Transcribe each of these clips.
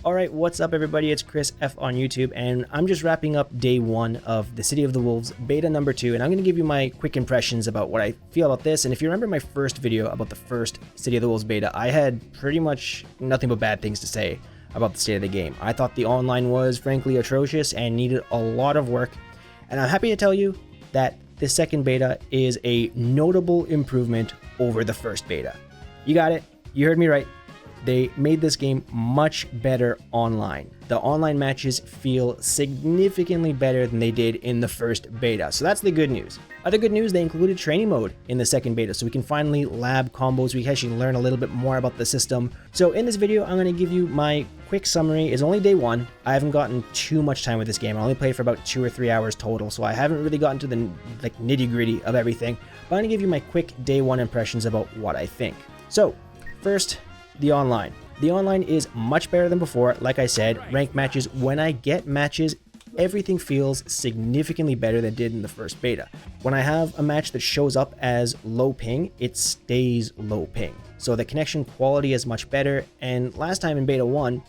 Alright, what's up everybody, it's Chris F on YouTube, and I'm just wrapping up day 1 of the City of the Wolves beta number 2, and I'm going to give you my quick impressions about what I feel about this. And if you remember my first video about the first City of the Wolves beta, I had pretty much nothing but bad things to say about the state of the game. I thought the online was frankly atrocious and needed a lot of work, and I'm happy to tell you that the second beta is a notable improvement over the first beta. You got it, you heard me right. They made this game much better online. The online matches feel significantly better than they did in the first beta, so that's the good news. Other good news, they included training mode in the second beta, so we can finally lab combos. We can actually learn a little bit more about the system. So in this video, I'm going to give you my quick summary. It's only day 1. I haven't gotten too much time with this game. I only played for about 2 or 3 hours total, so I haven't really gotten to the nitty-gritty of everything. But I'm going to give you my quick day 1 impressions about what I think. So first, the online. The online is much better than before. Like I said, ranked matches, when I get matches, everything feels significantly better than it did in the first beta. When I have a match that shows up as low ping, it stays low ping. So the connection quality is much better, and last time in beta 1,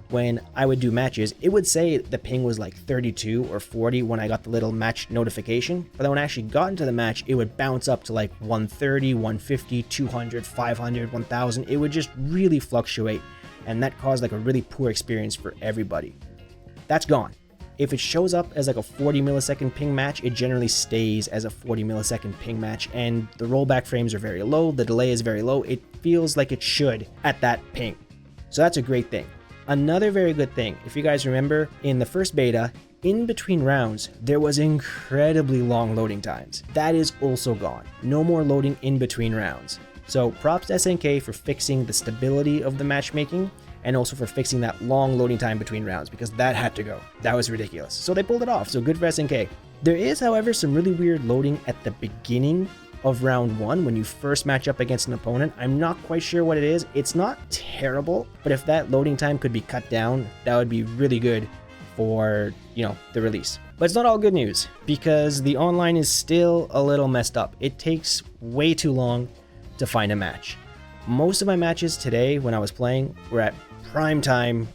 when I would do matches, it would say the ping was like 32 or 40 when I got the little match notification, but then when I actually got into the match, it would bounce up to like 130, 150, 200, 500, 1000. It would just really fluctuate, and that caused like a really poor experience for everybody. That's gone. If it shows up as like a 40 millisecond ping match, it generally stays as a 40 millisecond ping match, and the rollback frames are very low, the delay is very low. It feels like it should at that ping. So that's a great thing. Another very good thing, if you guys remember, in the first beta, in between rounds, there was incredibly long loading times. That is also gone. No more loading in between rounds. So props to SNK for fixing the stability of the matchmaking, and also for fixing that long loading time between rounds, because that had to go. That was ridiculous. So they pulled it off, so good for SNK. There is, however, some really weird loading at the beginning of round 1 when you first match up against an opponent. I'm not quite sure what it is. It's not terrible, but if that loading time could be cut down, that would be really good for, the release. But it's not all good news, because the online is still a little messed up. It takes way too long to find a match. Most of my matches today when I was playing were at prime time,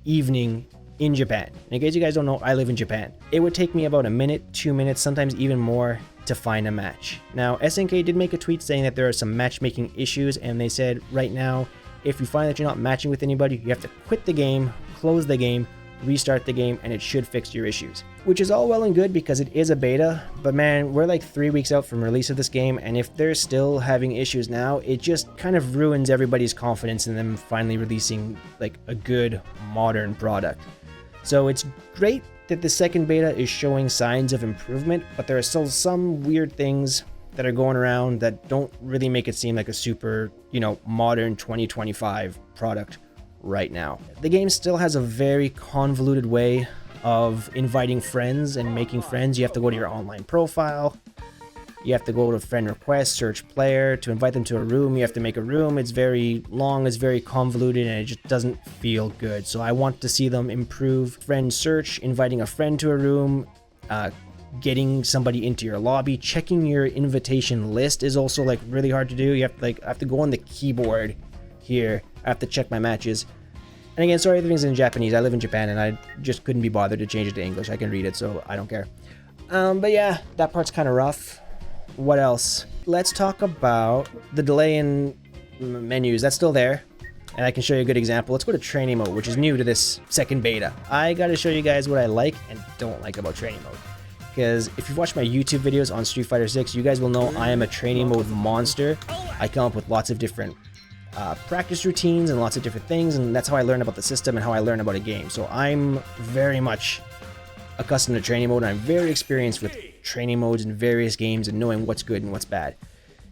evening, in Japan. And in case you guys don't know, I live in Japan. It would take me about a minute, 2 minutes, sometimes even more to find a match. Now, SNK did make a tweet saying that there are some matchmaking issues, and they said right now, if you find that you're not matching with anybody, you have to quit the game, close the game, restart the game, and it should fix your issues. Which is all well and good because it is a beta, but man, we're like 3 weeks out from release of this game, and if they're still having issues now, it just kind of ruins everybody's confidence in them finally releasing like a good modern product. So it's great that the second beta is showing signs of improvement, but there are still some weird things that are going around that don't really make it seem like a super, modern 2025 product right now. The game still has a very convoluted way of inviting friends and making friends. You have to go to your online profile. You have to go to friend request, search player. To invite them to a room, you have to make a room. It's very long, it's very convoluted, and it just doesn't feel good. So I want to see them improve friend search, inviting a friend to a room, getting somebody into your lobby. Checking your invitation list is also like really hard to do. You have to I have to go on the keyboard here. I have to check my matches. And again, sorry, everything's in Japanese. I live in Japan, and I just couldn't be bothered to change it to English. I can read it, so I don't care. But yeah, that part's kind of rough. What else? Let's talk about the delay in menus. That's still there, and I can show you a good example. Let's go to training mode, which is new to this second beta. I gotta show you guys what I like and don't like about training mode, because if you've watched my YouTube videos on Street Fighter 6, you guys will know I am a training mode monster. I come up with lots of different practice routines and lots of different things, and that's how I learn about the system and how I learn about a game. So I'm very much accustomed to training mode, and I'm very experienced with training modes in various games and knowing what's good and what's bad.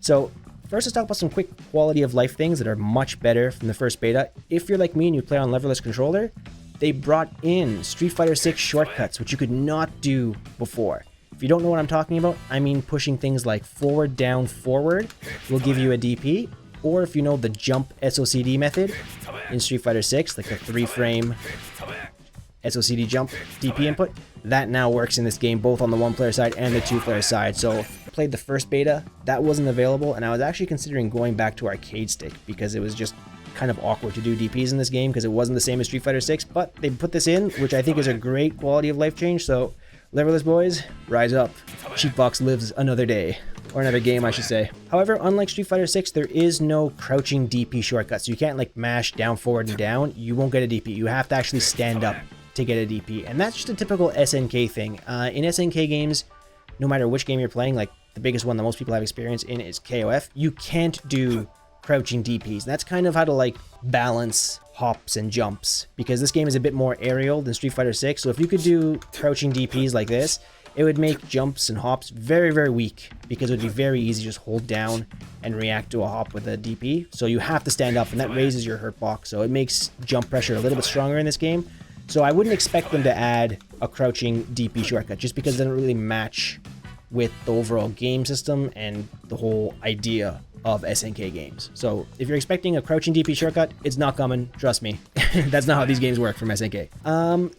So first, let's talk about some quick quality of life things that are much better from the first beta. If you're like me and you play on leverless controller, they brought in Street Fighter 6 shortcuts, which you could not do before. If you don't know what I'm talking about, I mean pushing things like forward, down, forward will give you a DP, or if you know the jump SOCD method in Street Fighter 6, like the 3-frame SOCD jump DP input, that now works in this game both on the 1-player side and the 2-player side. So I played the first beta, that wasn't available, and I was actually considering going back to arcade stick because it was just kind of awkward to do DPs in this game because it wasn't the same as Street Fighter 6, but they put this in, which I think is a great quality of life change. So liverless boys, rise up. Cheatbox lives another day. Or another game, I should say. However, unlike Street Fighter 6, there is no crouching DP shortcut. So you can't like mash down, forward, and down. You won't get a DP. You have to actually stand up to get a DP. And that's just a typical SNK thing. In SNK games, no matter which game you're playing, like the biggest one that most people have experience in is KOF, you can't do crouching DPs. And that's kind of how to like balance hops and jumps, because this game is a bit more aerial than Street Fighter 6. So if you could do crouching DPs like this, it would make jumps and hops very, very weak, because it would be very easy to just hold down and react to a hop with a DP. So you have to stand up, and that raises your hurt box. So it makes jump pressure a little bit stronger in this game. So I wouldn't expect them to add a crouching DP shortcut, just because it doesn't really match with the overall game system and the whole idea of SNK games. So if you're expecting a crouching DP shortcut, it's not coming, trust me. That's not how these games work from SNK.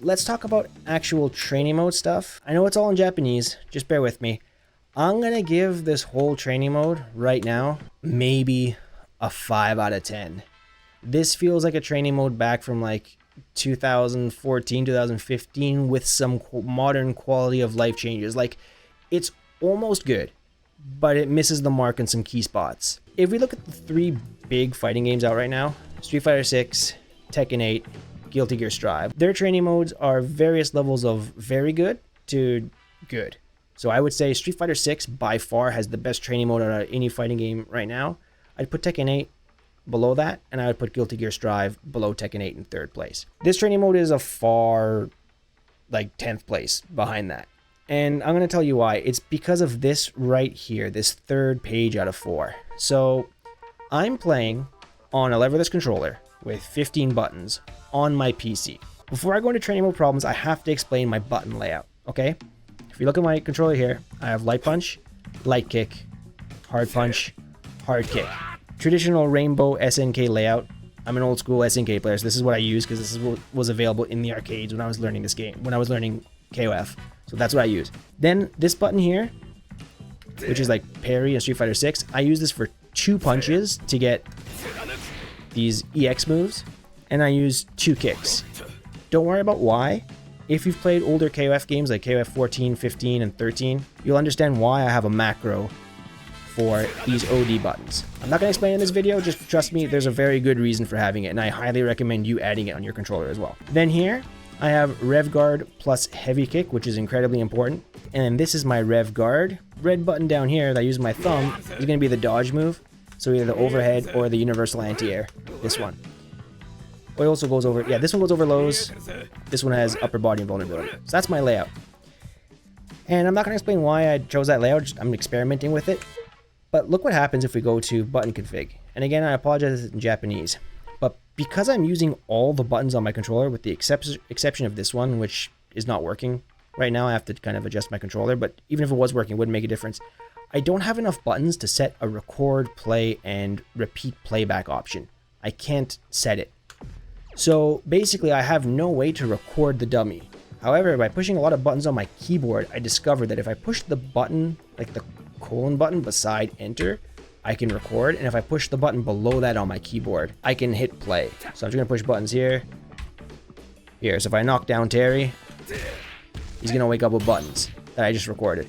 Let's talk about actual training mode stuff. I know it's all in Japanese, just bear with me. I'm gonna give this whole training mode right now maybe a 5 out of 10. This feels like a training mode back from like 2014, 2015 with some modern quality of life changes. Like, it's almost good, but it misses the mark in some key spots. If we look at the 3 big fighting games out right now, Street Fighter 6, Tekken 8, Guilty Gear Strive, their training modes are various levels of very good to good. So I would say Street Fighter 6 by far has the best training mode out of any fighting game right now. I'd put Tekken 8 below that, and I would put Guilty Gear Strive below Tekken 8 in 3rd place. This training mode is a far, like, 10th place behind that. And I'm going to tell you why. It's because of this right here, this 3rd page out of 4. So I'm playing on a leverless controller with 15 buttons on my PC. Before I go into training mode problems, I have to explain my button layout, okay? If you look at my controller here, I have light punch, light kick, hard punch, hard kick. Traditional rainbow SNK layout. I'm an old school SNK player, so this is what I use because this is what was available in the arcades when I was learning this game, when I was learning KOF. So that's what I use. Then this button here, which is like parry in Street Fighter 6, I use this for 2 punches to get these EX moves, and I use 2 kicks. Don't worry about why. If you've played older KOF games like KOF 14, 15, and 13, you'll understand why I have a macro for these OD buttons. I'm not going to explain in this video, just trust me, there's a very good reason for having it, and I highly recommend you adding it on your controller as well. Then here, I have Rev Guard plus Heavy Kick, which is incredibly important. And this is my Rev Guard. Red button down here that I use my thumb is going to be the dodge move. So either the overhead or the universal anti-air. This one. It also goes over, yeah, this one goes over lows. This one has upper body invulnerability. So that's my layout. And I'm not going to explain why I chose that layout, I'm experimenting with it. But look what happens if we go to button config. And again, I apologize in Japanese. But because I'm using all the buttons on my controller, with the exception of this one, which is not working right now, I have to kind of adjust my controller, but even if it was working, it wouldn't make a difference. I don't have enough buttons to set a record, play, and repeat playback option. I can't set it. So basically, I have no way to record the dummy. However, by pushing a lot of buttons on my keyboard, I discovered that if I push the button, like the colon button beside enter, I can record, and if I push the button below that on my keyboard, I can hit play. So I'm just gonna push buttons here. So if I knock down Terry, he's gonna wake up with buttons that I just recorded.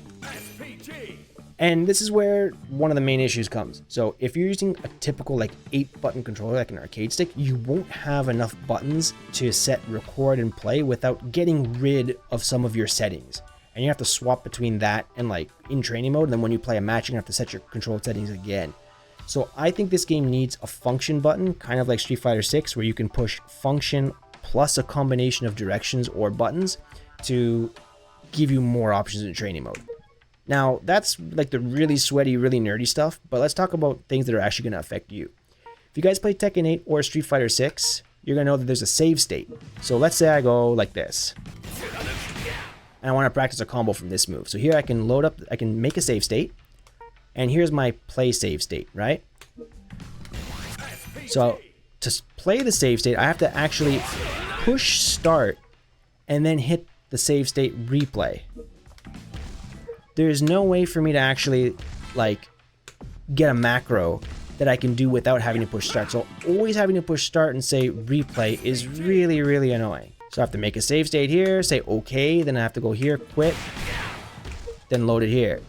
And this is where one of the main issues comes. So if you're using a typical like 8-button controller, like an arcade stick, you won't have enough buttons to set record and play without getting rid of some of your settings. And you have to swap between that and like in training mode, and then when you play a match, you have to set your control settings again. So I think this game needs a function button, kind of like Street Fighter 6, where you can push function plus a combination of directions or buttons to give you more options in training mode. Now, that's like the really sweaty, really nerdy stuff, but let's talk about things that are actually going to affect you. If you guys play Tekken 8 or Street Fighter 6, you're going to know that there's a save state. So let's say I go like this. And I want to practice a combo from this move. So here I can load up, I can make a save state. And here's my play save state, right? So to play the save state, I have to actually push start and then hit the save state replay. There's no way for me to actually like get a macro that I can do without having to push start. So always having to push start and say replay is really, really annoying. So I have to make a save state here, say okay, then I have to go here, quit, then load it here.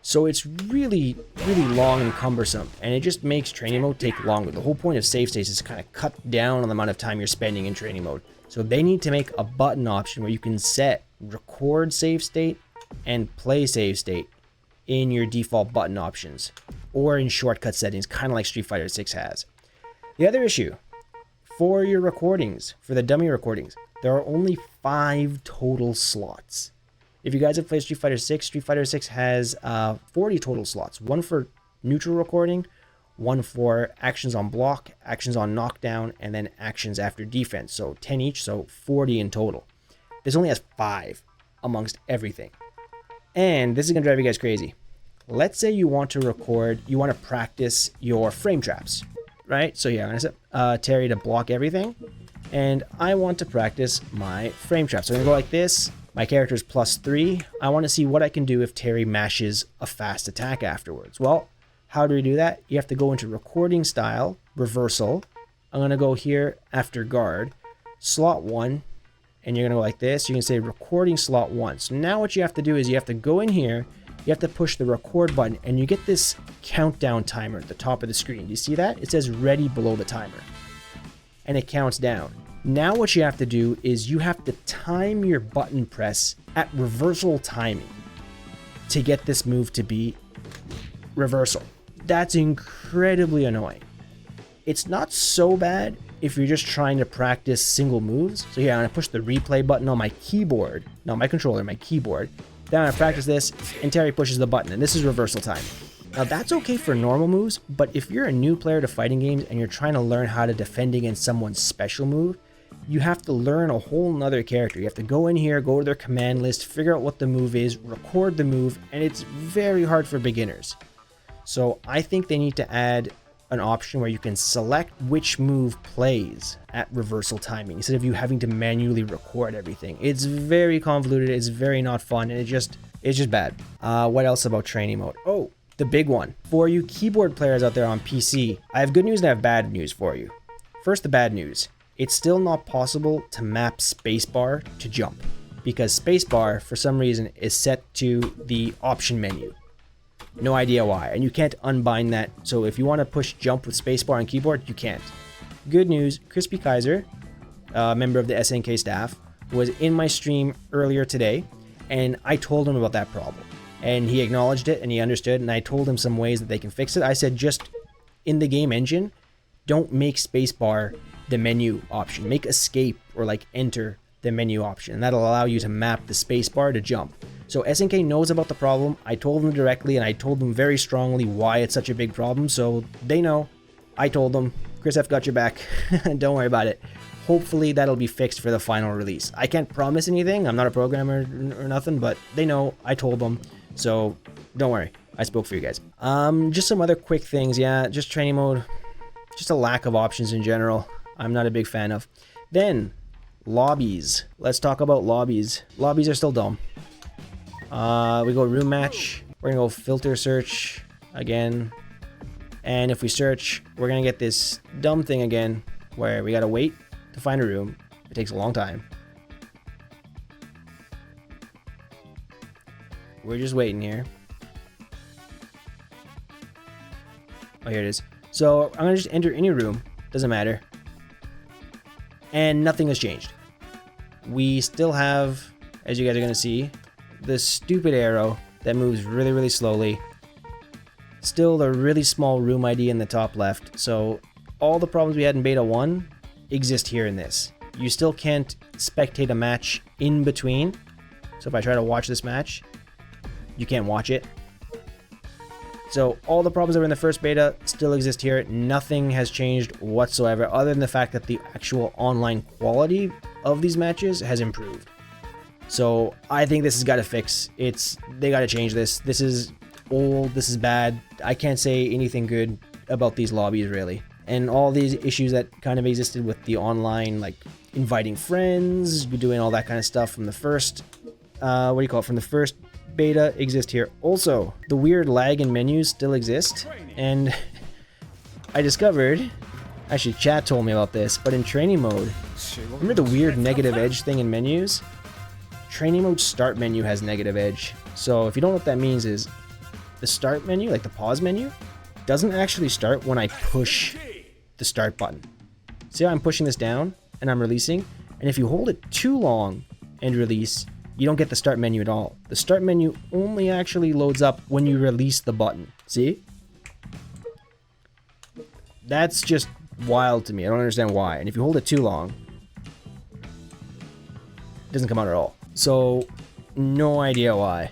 So it's really, really long and cumbersome, and it just makes training mode take longer. The whole point of save states is to kind of cut down on the amount of time you're spending in training mode. So they need to make a button option where you can set record save state and play save state in your default button options or in shortcut settings, kind of like Street Fighter 6 has. The other issue, for your recordings, for the dummy recordings, there are only 5 total slots. If you guys have played Street Fighter 6 has 40 total slots. One for neutral recording, one for actions on block, actions on knockdown, and then actions after defense. So 10 each, so 40 in total. This only has 5 amongst everything. And this is going to drive you guys crazy. Let's say you want to record, you want to practice your frame traps, right? So yeah, I'm going to set Terry to block everything. And I want to practice my frame traps. So I'm going to go like this. My character is +3. I want to see what I can do if Terry mashes a fast attack afterwards. Well, how do we do that? You have to go into recording style, reversal. I'm going to go here after guard, slot 1, and you're going to go like this. You can say recording slot 1. So now what you have to do is you have to go in here, you have to push the record button, and you get this countdown timer at the top of the screen. Do you see that? It says ready below the timer, and it counts down. Now what you have to do is you have to time your button press at reversal timing to get this move to be reversal. That's incredibly annoying. It's not so bad if you're just trying to practice single moves. So here I'm going to push the replay button on my keyboard, not my controller, my keyboard. Then I'm going to practice this, and Terry pushes the button, and this is reversal time. Now that's okay for normal moves, but if you're a new player to fighting games and you're trying to learn how to defend against someone's special move, you have to learn a whole nother character. You have to go in here, go to their command list, figure out what the move is, record the move, and it's very hard for beginners. So I think they need to add an option where you can select which move plays at reversal timing instead of you having to manually record everything. It's very convoluted, it's very not fun, and it's just bad. What else about training mode? Oh, the big one. For you keyboard players out there on PC, I have good news and I have bad news for you. First, the bad news. It's still not possible to map spacebar to jump because spacebar, for some reason, is set to the option menu. No idea why, and you can't unbind that. So if you want to push jump with spacebar on keyboard, you can't. Good news, Crispy Kaiser, a member of the SNK staff, was in my stream earlier today, and I told him about that problem. And he acknowledged it, and he understood, and I told him some ways that they can fix it. I said, just in the game engine, don't make spacebar the menu option. Make escape or like enter the menu option, and that'll allow you to map the spacebar to jump. So SNK knows about the problem. I told them directly, and I told them very strongly why it's such a big problem, so they know. I told them, Chris F got your back. Don't worry about it. Hopefully that'll be fixed for the final release. I can't promise anything. I'm not a programmer or nothing, but they know. I told them, so don't worry. I spoke for you guys. Just some other quick things. Yeah, just training mode. Just a lack of options in general. I'm not a big fan of. Then, lobbies. Let's talk about lobbies. Lobbies are still dumb. We go room match. We're gonna go filter search again. And if we search, we're gonna get this dumb thing again where we gotta wait to find a room. It takes a long time. We're just waiting here. Oh, here it is. So I'm gonna just enter any room. Doesn't matter. And nothing has changed. We still have, as you guys are gonna see, this stupid arrow that moves really, really slowly. Still the really small room ID in the top left. So all the problems we had in beta 1 exist here in this. You still can't spectate a match in between. So if I try to watch this match, you can't watch it. So all the problems that were in the first beta still exist here. Nothing has changed whatsoever other than the fact that the actual online quality of these matches has improved. So I think this has got to fix. They got to change this. This is old. This is bad. I can't say anything good about these lobbies really. And all these issues that kind of existed with the online, like inviting friends, doing all that kind of stuff from the first, from the first beta exist here. Also, the weird lag in menus still exist, and I discovered, actually chat told me about this, but in training mode, remember the weird negative edge thing in menus? Training mode start menu has negative edge. So if you don't know what that means is, the start menu, like the pause menu, doesn't actually start when I push the start button. See how I'm pushing this down and I'm releasing? And if you hold it too long and release, you don't get the start menu at all. The start menu only actually loads up when you release the button. See? That's just wild to me. I don't understand why. And if you hold it too long, it doesn't come out at all. So, no idea why.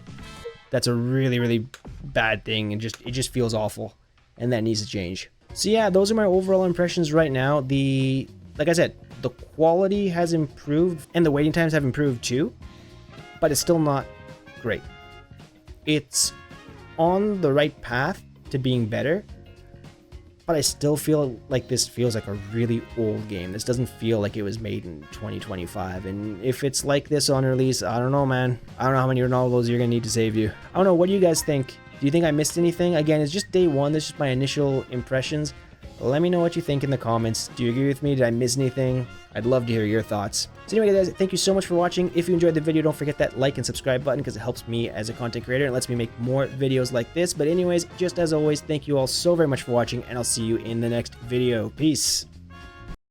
That's a really, really bad thing, and it just feels awful, and that needs to change. So yeah, those are my overall impressions right now. Like I said, the quality has improved, and the waiting times have improved too, but it's still not great. It's on the right path to being better, but I still feel like this feels like a really old game. This doesn't feel like it was made in 2025, and if it's like this on release, I don't know, man. I don't know how many Ronaldos you're gonna need to save you. I don't know, what do you guys think? Do you think I missed anything? Again, it's just day one, this is just my initial impressions. Let me know what you think in the comments. Do you agree with me? Did I miss anything? I'd love to hear your thoughts. So anyway guys, thank you so much for watching. If you enjoyed the video, don't forget that like and subscribe button because it helps me as a content creator and lets me make more videos like this. But anyways, just as always, thank you all so very much for watching, and I'll see you in the next video. Peace.